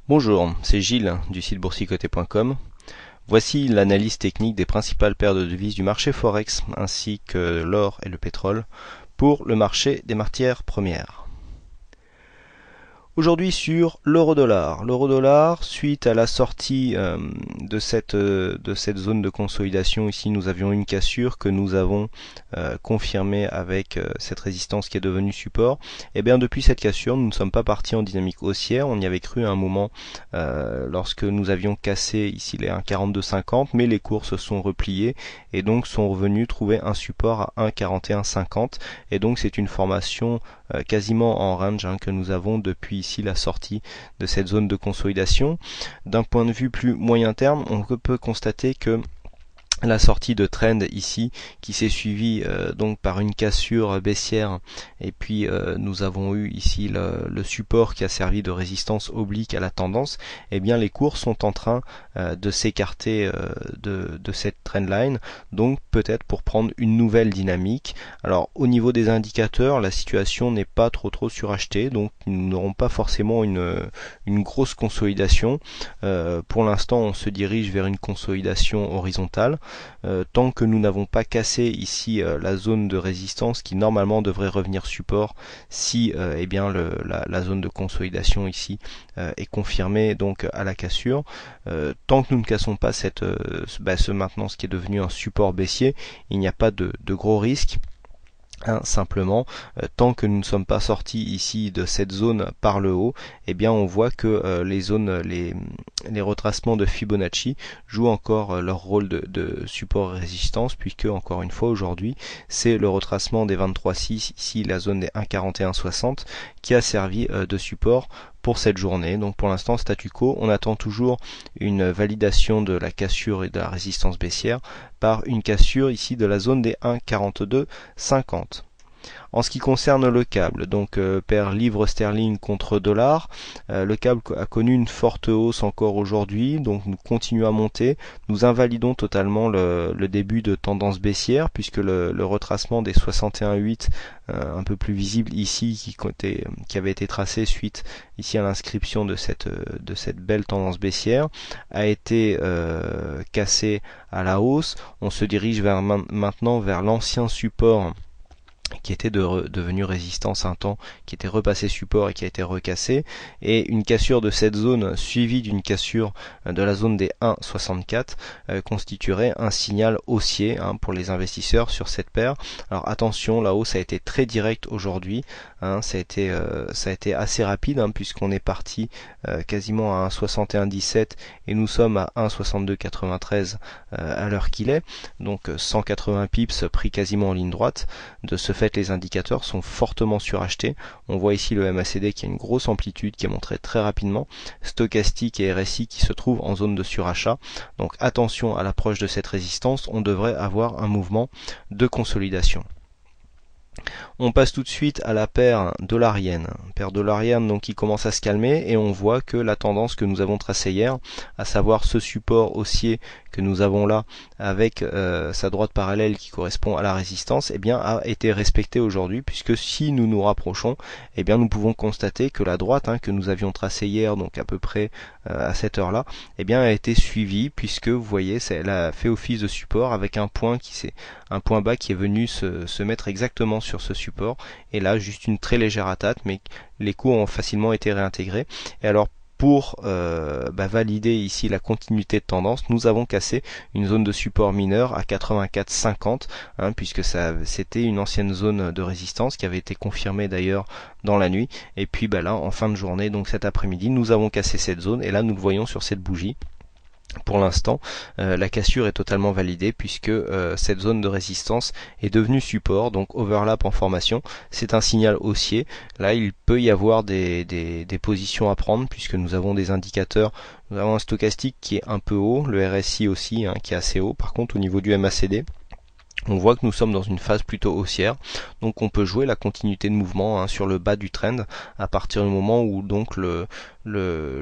Bonjour, c'est Gilles du site boursicoté.com. Voici l'analyse technique des principales paires de devises du marché Forex ainsi que l'or et le pétrole pour le marché des matières premières. Aujourd'hui sur l'euro-dollar. L'euro-dollar, suite à la sortie de cette zone de consolidation, ici nous avions une cassure que nous avons confirmée avec cette résistance qui est devenue support. Et bien depuis cette cassure, nous ne sommes pas partis en dynamique haussière. On y avait cru à un moment lorsque nous avions cassé ici les 1,4250, mais les cours se sont repliés et donc sont revenus trouver un support à 1,4150. Et donc c'est une formation quasiment en range que nous avons depuis ici la sortie de cette zone de consolidation. D'un point de vue plus moyen terme, on peut constater que la sortie de trend ici qui s'est suivie donc par une cassure baissière et puis nous avons eu ici le support qui a servi de résistance oblique à la tendance. Et bien les cours sont en train de s'écarter de cette trendline, donc peut-être pour prendre une nouvelle dynamique. Alors au niveau des indicateurs, la situation n'est pas trop surachetée, donc nous n'aurons pas forcément une grosse consolidation. Pour l'instant on se dirige vers une consolidation horizontale. Tant que nous n'avons pas cassé ici la zone de résistance qui normalement devrait revenir support si eh bien la zone de consolidation ici est confirmée donc à la cassure. Tant que nous ne cassons pas ce maintenant ce qui est devenu un support baissier, il n'y a pas de gros risques. Simplement, tant que nous ne sommes pas sortis ici de cette zone par le haut, eh bien on voit que les retracements de Fibonacci jouent encore leur rôle de support et résistance, puisque encore une fois aujourd'hui c'est le retracement des 23,6, ici la zone des 1,4160 qui a servi de support pour cette journée. Donc pour l'instant statu quo, on attend toujours une validation de la cassure et de la résistance baissière par une cassure ici de la zone des 1,4250. En ce qui concerne le câble, donc paire livre sterling contre dollar, le câble a connu une forte hausse encore aujourd'hui, donc nous continuons à monter. Nous invalidons totalement le début de tendance baissière, puisque le retracement des 61,8 un peu plus visible ici, qui avait été tracé suite ici à l'inscription de cette belle tendance baissière, a été cassé à la hausse. On se dirige maintenant vers l'ancien support qui était devenu résistance un temps, qui était repassé support et qui a été recassé, et une cassure de cette zone suivie d'une cassure de la zone des 1,64 constituerait un signal haussier pour les investisseurs sur cette paire. Alors attention, la hausse a été très directe aujourd'hui, ça a été assez rapide puisqu'on est parti quasiment à 1,6117 et nous sommes à 1,6293 à l'heure qu'il est, donc 180 pips pris quasiment en ligne droite. De ce fait, les indicateurs sont fortement surachetés. On voit ici le MACD qui a une grosse amplitude qui est montrée très rapidement, stochastique et RSI qui se trouvent en zone de surachat. Donc attention à l'approche de cette résistance, on devrait avoir un mouvement de consolidation. On passe tout de suite à la paire dollar-yen. Paire dollar-yen donc qui commence à se calmer et on voit que la tendance que nous avons tracée hier, à savoir ce support haussier que nous avons là avec sa droite parallèle qui correspond à la résistance, eh bien a été respectée aujourd'hui, puisque si nous nous rapprochons, eh bien nous pouvons constater que la droite que nous avions tracée hier, donc à peu près à cette heure-là, eh bien a été suivie, puisque vous voyez, elle a fait office de support avec un point bas qui est venu se mettre exactement sur ce support, et là juste une très légère attaque, mais les cours ont facilement été réintégrés. Et alors pour valider ici la continuité de tendance, nous avons cassé une zone de support mineur à 84,50 puisque c'était une ancienne zone de résistance qui avait été confirmée d'ailleurs dans la nuit. Et puis là en fin de journée, donc cet après-midi, nous avons cassé cette zone et là nous le voyons sur cette bougie. Pour l'instant, la cassure est totalement validée puisque cette zone de résistance est devenue support, donc overlap en formation, c'est un signal haussier. Là, il peut y avoir des positions à prendre puisque nous avons des indicateurs. Nous avons un stochastique qui est un peu haut, le RSI aussi qui est assez haut. Par contre, au niveau du MACD, on voit que nous sommes dans une phase plutôt haussière, donc on peut jouer la continuité de mouvement sur le bas du trend à partir du moment où donc le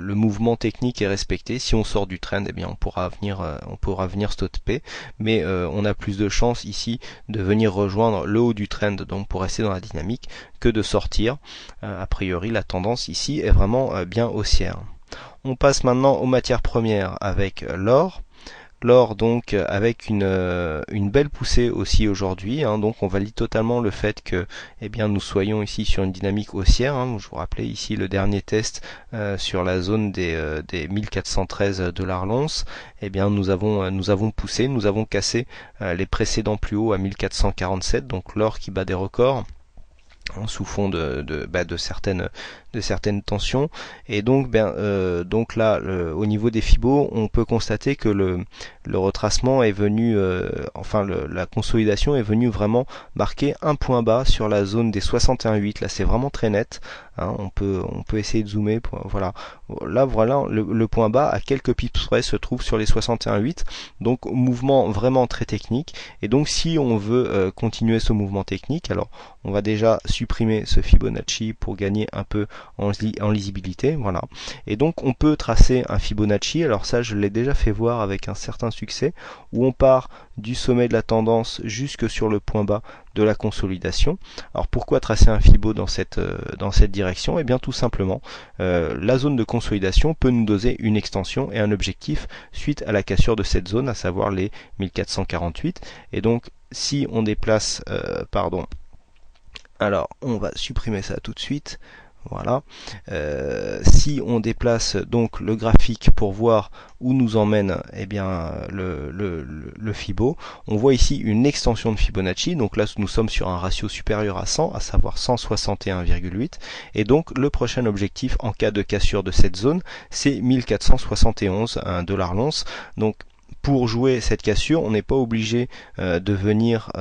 mouvement technique est respecté. Si on sort du trend, eh bien on pourra venir stopper, mais on a plus de chances ici de venir rejoindre le haut du trend, donc pour rester dans la dynamique, que de sortir. A priori la tendance ici est vraiment bien haussière. On passe maintenant aux matières premières avec l'or. L'or donc avec une belle poussée aussi aujourd'hui, hein, donc on valide totalement le fait que nous soyons ici sur une dynamique haussière, hein. Je vous rappelais ici le dernier test sur la zone des 1413 $ l'once. Nous avons poussé, nous avons cassé les précédents plus hauts à 1447, donc l'or qui bat des records sous fond de certaines tensions, et donc là au niveau des Fibos on peut constater que le retracement est venu la consolidation est venue vraiment marquer un point bas sur la zone des 61,8. Là c'est vraiment très net, hein. On peut essayer de zoomer voilà le point bas à quelques pips près se trouve sur les 61,8, donc mouvement vraiment très technique. Et donc si on veut continuer ce mouvement technique, alors on va déjà supprimer ce Fibonacci pour gagner un peu en lisibilité, voilà. Et donc on peut tracer un Fibonacci, alors ça je l'ai déjà fait voir avec un certain succès, où on part du sommet de la tendance jusque sur le point bas de la consolidation. Alors pourquoi tracer un Fibo dans cette direction? Eh bien tout simplement, la zone de consolidation peut nous donner une extension et un objectif suite à la cassure de cette zone, à savoir les 1448. Et donc si on déplace, alors on va supprimer ça tout de suite. Voilà. Si on déplace donc le graphique pour voir où nous emmène le Fibo, on voit ici une extension de Fibonacci. Donc là nous sommes sur un ratio supérieur à 100, à savoir 161,8, et donc le prochain objectif en cas de cassure de cette zone, c'est 1471 $ l'once. Donc pour jouer cette cassure, on n'est pas obligé de venir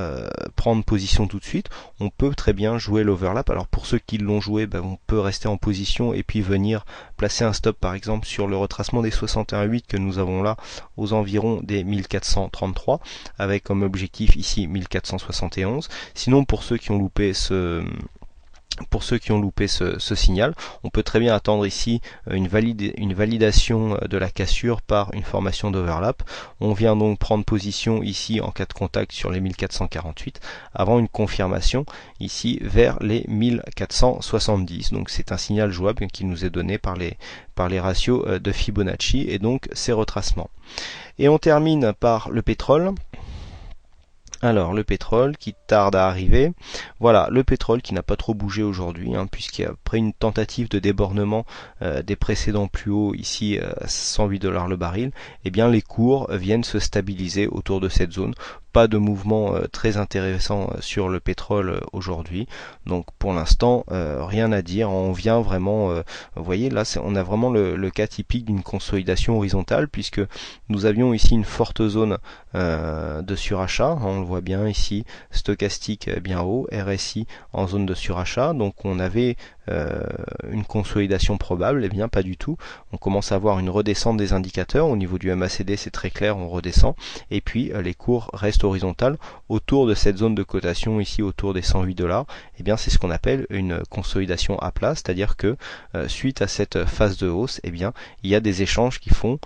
prendre position tout de suite. On peut très bien jouer l'overlap. Alors pour ceux qui l'ont joué, on peut rester en position et puis venir placer un stop par exemple sur le retracement des 61,8 que nous avons là aux environs des 1433, avec comme objectif ici 1471. Sinon pour ceux qui ont loupé ce signal, on peut très bien attendre ici une validation de la cassure par une formation d'overlap. On vient donc prendre position ici en cas de contact sur les 1448 avant une confirmation ici vers les 1470. Donc c'est un signal jouable qui nous est donné par les ratios de Fibonacci et donc ces retracements. Et on termine par le pétrole. Alors le pétrole qui tarde à arriver, voilà le pétrole qui n'a pas trop bougé aujourd'hui, hein, puisqu'après une tentative de débornement des précédents plus hauts ici à 108 $ le baril, les cours viennent se stabiliser autour de cette zone. Pas de mouvement très intéressant sur le pétrole aujourd'hui, donc pour l'instant rien à dire. On vient vraiment, vous voyez là on a vraiment le cas typique d'une consolidation horizontale, puisque nous avions ici une forte zone de surachat, on le voit bien ici, stochastique bien haut, RSI en zone de surachat, donc on avait une consolidation probable. Bien pas du tout, on commence à avoir une redescente des indicateurs. Au niveau du MACD c'est très clair, on redescend, et puis les cours restent horizontales autour de cette zone de cotation ici autour des 108 $. C'est ce qu'on appelle une consolidation à plat, c'est-à-dire que suite à cette phase de hausse, il y a des échanges qui font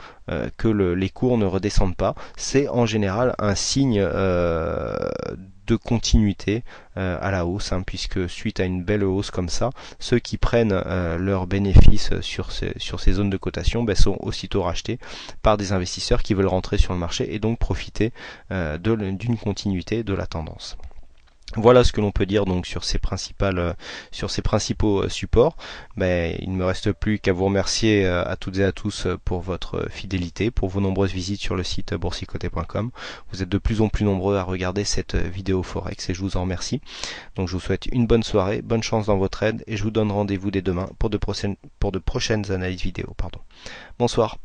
que les cours ne redescendent pas. C'est en général un signe de continuité à la hausse, hein, puisque suite à une belle hausse comme ça, ceux qui prennent leurs bénéfices sur ces zones de cotation sont aussitôt rachetés par des investisseurs qui veulent rentrer sur le marché et donc profiter d'une continuité de la tendance. Voilà ce que l'on peut dire donc sur ces principaux supports. Il ne me reste plus qu'à vous remercier à toutes et à tous pour votre fidélité, pour vos nombreuses visites sur le site boursicoté.com. Vous êtes de plus en plus nombreux à regarder cette vidéo Forex et je vous en remercie. Donc je vous souhaite une bonne soirée, bonne chance dans votre trade et je vous donne rendez-vous dès demain pour de prochaines analyses vidéo. Bonsoir.